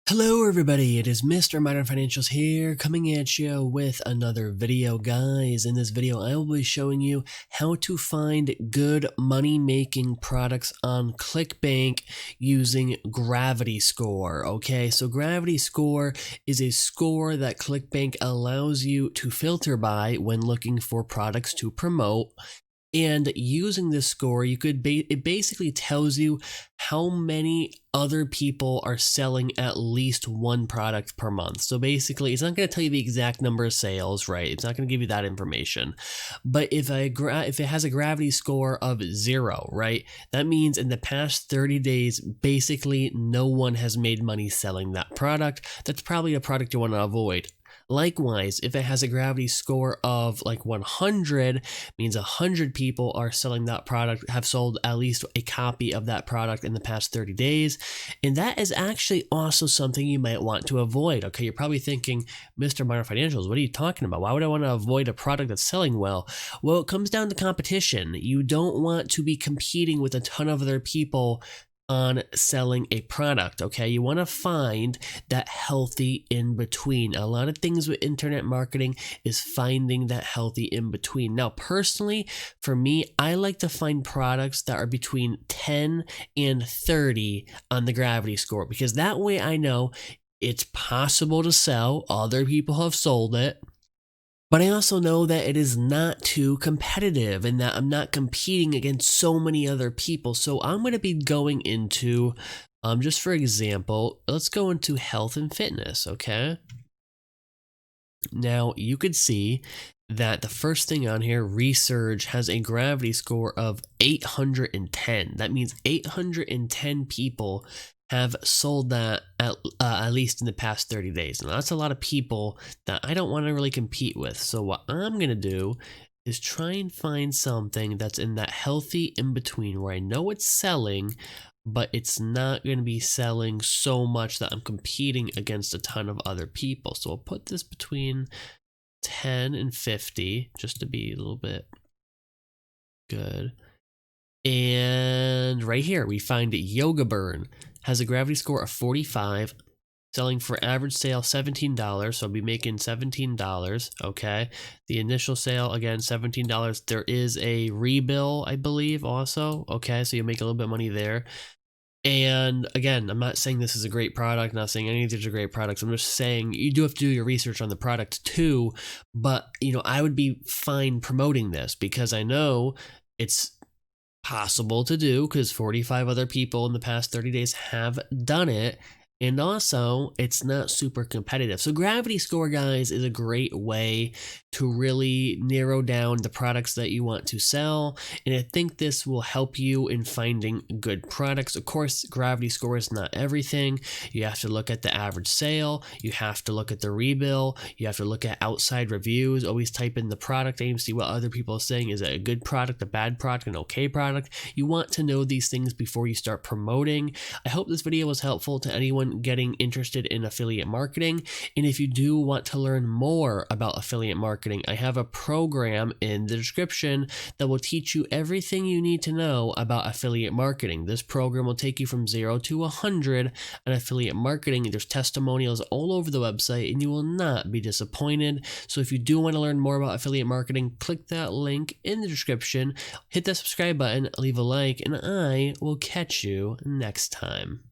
Hello everybody, it is Mr. Modern Financials here, coming at you with another video. Guys, in this video I will be showing you how to find good money-making products on ClickBank using Gravity Score. Okay, so Gravity Score is a score that ClickBank allows you to filter by when looking for products to promote. And using this score, it basically tells you how many other people are selling at least one product per month. So basically, it's not going to tell you the exact number of sales, right? It's not going to give you that information. But if it has a gravity score of 0, right, that means in the past 30 days, basically no one has made money selling that product. That's probably a product you want to avoid. Likewise, if it has a gravity score of like 100, means 100 people are selling that product, have sold at least a copy of that product in the past 30 days. And that is actually also something you might want to avoid. Okay, you're probably thinking, Mr. Modern Financials, what are you talking about? Why would I want to avoid a product that's selling well? Well, it comes down to competition. You don't want to be competing with a ton of other people on selling a product. Okay, you want to find that healthy in between. A lot of things with internet marketing is finding that healthy in between. Now, personally, for me, I like to find products that are between 10 and 30 on the gravity score, because that way I know it's possible to sell. Other people have sold it. But I also know that it is not too competitive and that I'm not competing against so many other people. So I'm going to be going into, just for example, let's go into health and fitness, okay? Now you could see that the first thing on here, Resurge, has a gravity score of 810. That means 810 people have sold that at least in the past 30 days. Now that's a lot of people that I don't want to really compete with. So what I'm going to do is try and find something that's in that healthy in between where I know it's selling, but it's not going to be selling so much that I'm competing against a ton of other people. So I'll put this between 10 and 50 just to be a little bit good. And right here we find Yoga Burn has a gravity score of 45, selling for average sale $17, so I'll be making $17, okay? The initial sale, again, $17. There is a rebill, I believe, also, okay? So you'll make a little bit of money there. And again, I'm not saying this is a great product, I'm not saying any of these are great products. I'm just saying you do have to do your research on the product too, but, you know, I would be fine promoting this because I know it's possible to do because 45 other people in the past 30 days have done it. And also, it's not super competitive. So Gravity Score, guys, is a great way to really narrow down the products that you want to sell. And I think this will help you in finding good products. Of course, Gravity Score is not everything. You have to look at the average sale. You have to look at the rebill. You have to look at outside reviews. Always type in the product name, see what other people are saying. Is it a good product, a bad product, an okay product? You want to know these things before you start promoting. I hope this video was helpful to anyone getting interested in affiliate marketing. And if you do want to learn more about affiliate marketing, I have a program in the description that will teach you everything you need to know about affiliate marketing. This program will take you from 0 to 100 on affiliate marketing. There's testimonials all over the website and you will not be disappointed. So if you do want to learn more about affiliate marketing, click that link in the description, hit that subscribe button, leave a like, and I will catch you next time.